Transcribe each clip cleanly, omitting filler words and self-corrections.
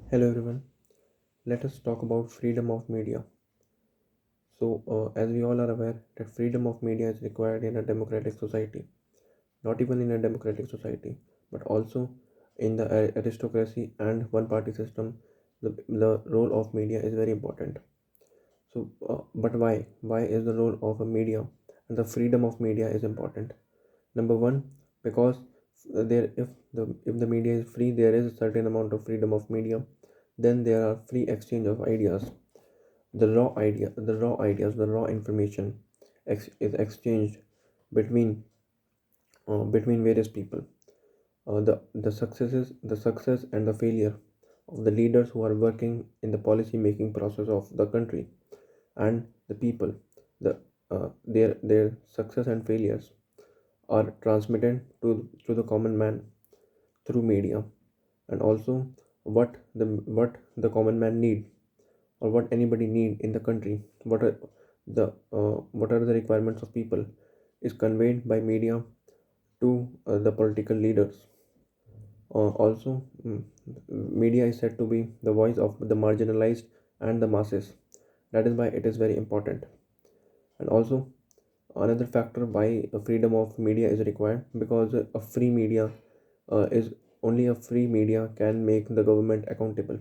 Hello everyone. Let us talk about freedom of media. As we all are aware, that freedom of media is required in a democratic society. Not even in a democratic society, but also in the aristocracy and one-party system. The role of media is very important. But why? Why is the role of a media and the freedom of media is important? Number one, because if the media is free, there is a certain amount of freedom of media. Then there are free exchange of ideas. The raw information is exchanged between between various people. The success and the failure of the leaders who are working in the policy making process of the country and the people, their success and failures are transmitted to the common man through media, and also what the common man need, or what anybody need in the country, what are the requirements of people, is conveyed by media to the political leaders. Media is said to be the voice of the marginalized and the masses. That is why it is very important. And also, another factor why a freedom of media is required, because a free media is only a free media can make the government accountable.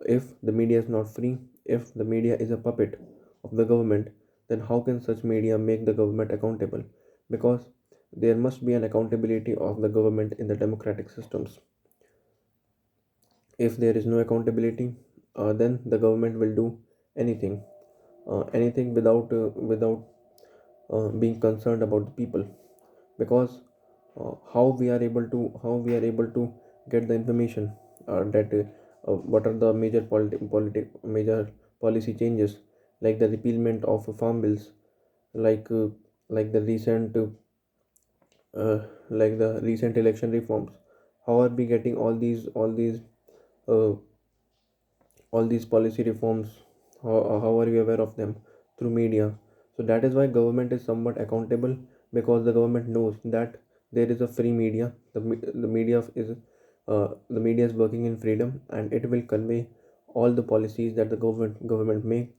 If the media is not free, if the media is a puppet of the government, then how can such media make the government accountable? Because there must be an accountability of the government in the democratic systems. If there is no accountability, then the government will do anything, anything without being concerned about the people. Because how we are able to get the information, that what are the major policy changes, like the repealment of farm bills, like uh, like the recent like the recent election reforms. How are we getting uh, all these policy reforms? How are you aware of them? Through media. So that is why government is somewhat accountable, because the government knows that there is a free media. The media is working in freedom, and it will convey all the policies that the government make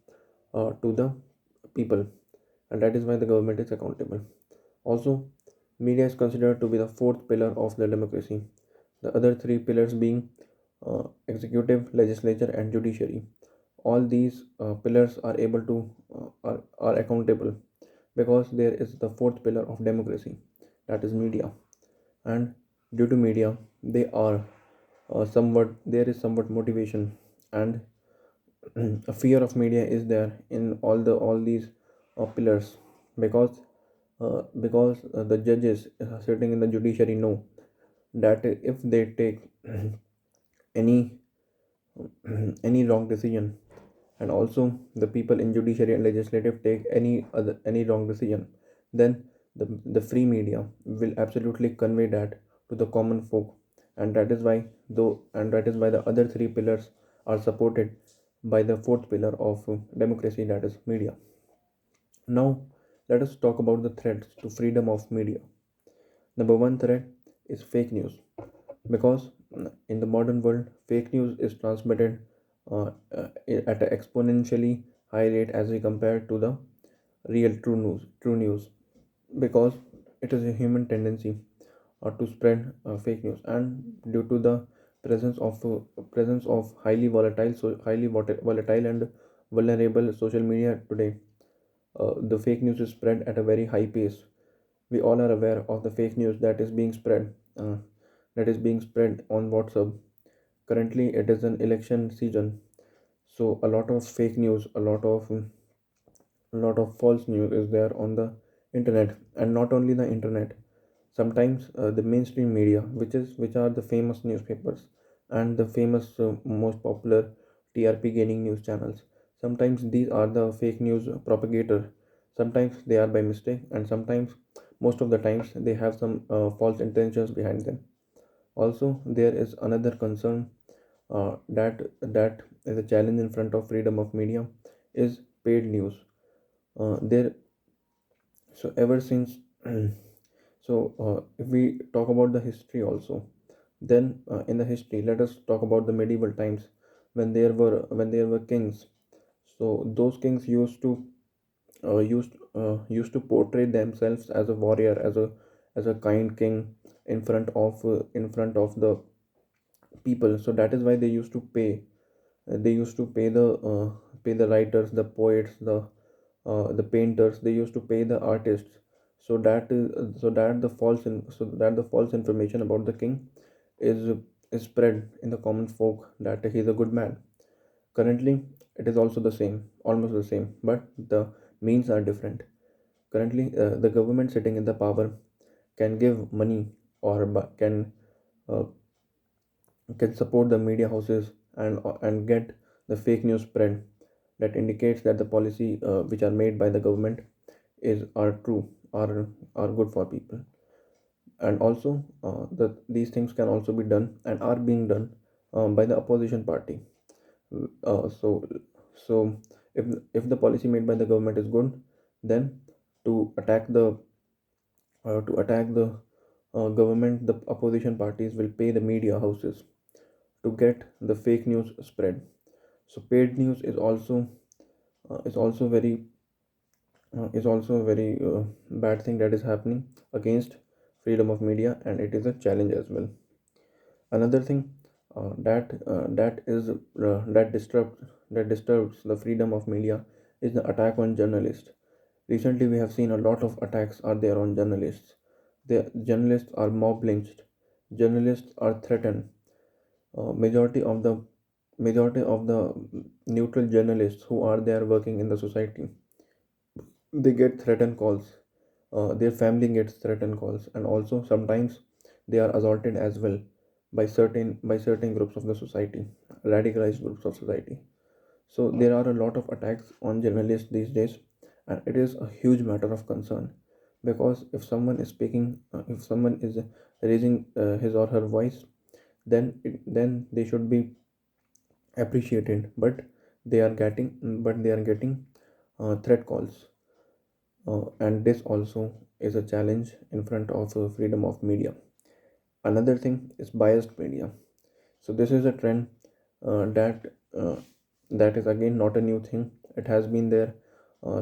to the people, and that is why the government is accountable. Also, media is considered to be the fourth pillar of the democracy, the other three pillars being executive, legislature, and judiciary. All these pillars are able to are accountable, because there is the fourth pillar of democracy, that is media. And due to media, they are somewhat there is somewhat motivation, and a fear of media is there in all these pillars, because the judges sitting in the judiciary know that if they take any any wrong decision, and also the people in judiciary and legislative take any wrong decision, then the free media will absolutely convey that to the common folk. And that is why the other three pillars are supported by the fourth pillar of democracy, that is media. Now, let us talk about the threats to freedom of media. Number one threat is fake news, because in the modern world, fake news is transmitted at an exponentially high rate as we compare to the real true news, because it is a human tendency to spread fake news. And due to the presence of highly volatile and vulnerable social media today, the fake news is spread at a very high pace. We all are aware of the fake news that is being spread on WhatsApp. Currently, it is an election season, so a lot of fake news, a lot of false news is there on the internet. And not only the internet, sometimes the mainstream media, which are the famous newspapers and the famous most popular TRP gaining news channels, sometimes these are the fake news propagator. Sometimes they are by mistake, and sometimes, most of the times, they have some false intentions behind them. Also, there is another concern, that is a challenge in front of freedom of media, is paid news. There so ever since If we talk about the history also, Then, in the history, let us talk about the medieval times when there were kings. So those kings used to portray themselves as a warrior, as a kind king in front of the people. So that is why they used to pay. They used to pay the writers, the poets, the painters. They used to pay the artists, so that the false information about the king is is spread in the common folk that he is a good man. Currently, it is also the same, almost the same, but the means are different. Currently, the government sitting in the power can give money, or uh, can support the media houses and get the fake news spread that indicates that the policy which are made by the government is are true, are good for people. And also, these things can also be done and are being done by the opposition party. uh, so so if the policy made by the government is good, then to attack the government, the opposition parties will pay the media houses to get the fake news spread. So paid news is also a very bad thing that is happening against freedom of media, and it is a challenge as well. Another thing that disturbs the freedom of media is the attack on journalists. Recently, we have seen a lot of attacks are there on journalists. The journalists are mob lynched. Journalists are threatened. Majority of the neutral journalists who are there working in the society, they get threatened calls. Their family gets threatened calls, and also sometimes they are assaulted as well by certain groups of the society, radicalized groups of society. So there are a lot of attacks on journalists these days, and it is a huge matter of concern, because if someone is raising his or her voice, then they should be appreciated. But they are getting threat calls, and this also is a challenge in front of freedom of media. Another thing is biased media. So this is a trend that is again not a new thing. It has been there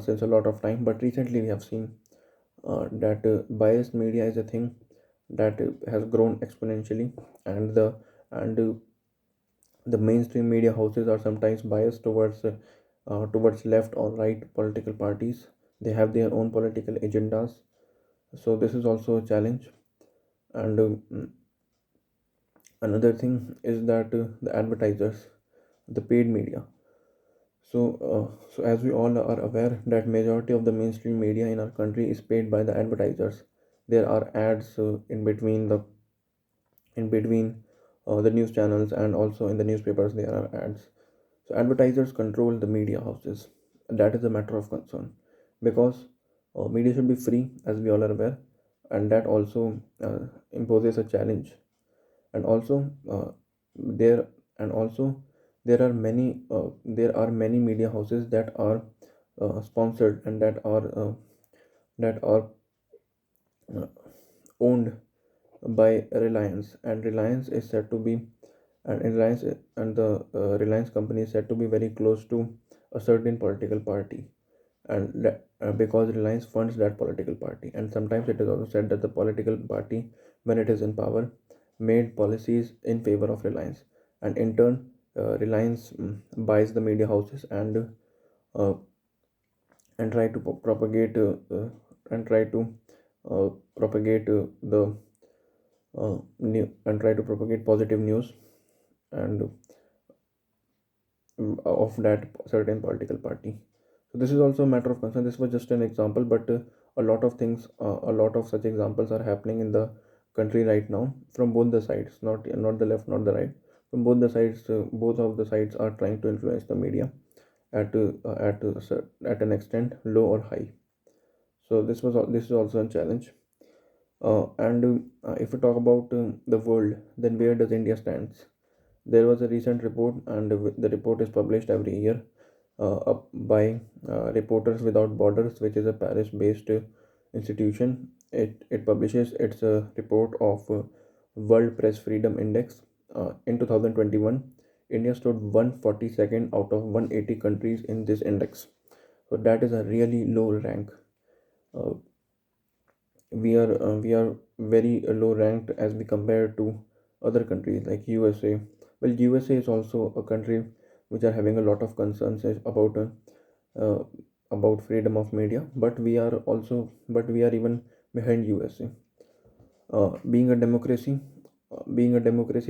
since a lot of time, but recently we have seen that biased media is a thing that has grown exponentially, and the mainstream media houses are sometimes biased towards left or right political parties. They have their own political agendas. So this is also a challenge. And another thing is that the advertisers, the paid media. So as we all are aware that majority of the mainstream media in our country is paid by the advertisers. There are ads in between the news channels, and also in the newspapers there are ads. So advertisers control the media houses. That is a matter of concern, because media should be free, as we all are aware, and that also imposes a challenge. And also there and also there are many media houses that are sponsored, and that are uh, owned by Reliance, and Reliance is said to be and Reliance and the Reliance company is said to be very close to a certain political party, and because Reliance funds that political party. And sometimes it is also said that the political party, when it is in power, made policies in favor of Reliance, and in turn, Reliance buys the media houses uh, and try to propagate and try to propagate the and try to propagate positive news and of that certain political party. So this is also a matter of concern. This was just an example, but a lot of such examples are happening in the country right now from both the sides, not the left, not the right. From both the sides, both of the sides are trying to influence the media at an extent, low or high. So this is also a challenge. And if we talk about the world, then where does India stands? There was a recent report, and the report is published every year by Reporters Without Borders, which is a Paris-based institution. It publishes its report of World Press Freedom Index. In 2021, India stood 142nd out of 180 countries in this index. So that is a really low rank. Uh, we are very low ranked as we compare to other countries like USA. Well, USA is also a country which are having a lot of concerns uh, about freedom of media, but we are even behind USA. Being a democracy,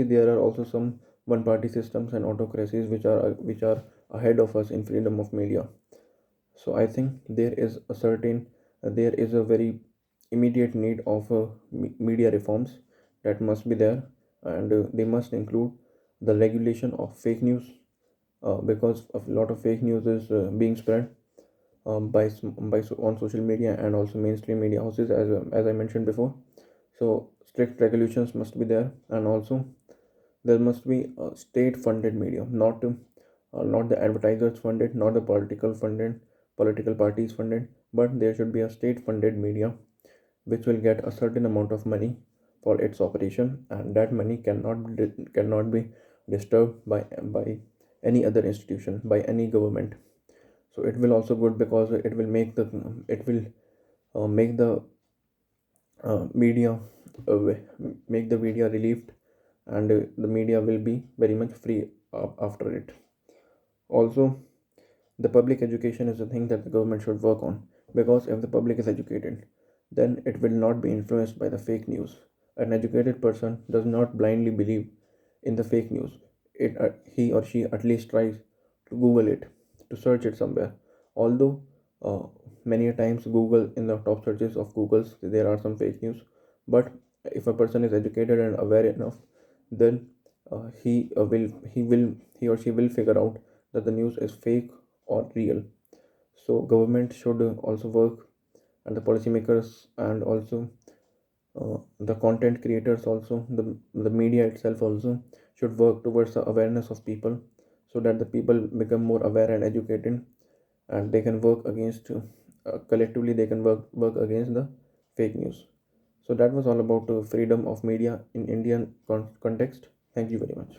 there are also some one-party systems and autocracies which are ahead of us in freedom of media. So I think there is a very immediate need of media reforms that must be there, and they must include the regulation of fake news, because a lot of fake news is being spread on social media and also mainstream media houses, as I mentioned before. So strict regulations must be there, and also there must be a state funded media, not the advertisers funded, not the political parties funded, but there should be a state funded media which will get a certain amount of money for its operation, and that money cannot be disturbed by any other institution, by any government. So it will also good because it will make media make the media relieved, and the media will be very much free after it. Also, the public education is a thing that the government should work on, because if the public is educated, then it will not be influenced by the fake news. An educated person does not blindly believe in the fake news. He or she at least tries to Google it, to search it somewhere. Although uh, many a times Google, in the top searches of Google's, there are some fake news, but if a person is educated and aware enough, then he or she will figure out that the news is fake or real. So government should also work, and the policymakers, and also the content creators, also the media itself also should work towards the awareness of people, so that the people become more aware and educated, and they can work against collectively they can work against the fake news. So that was all about freedom of media in Indian context. Thank you very much.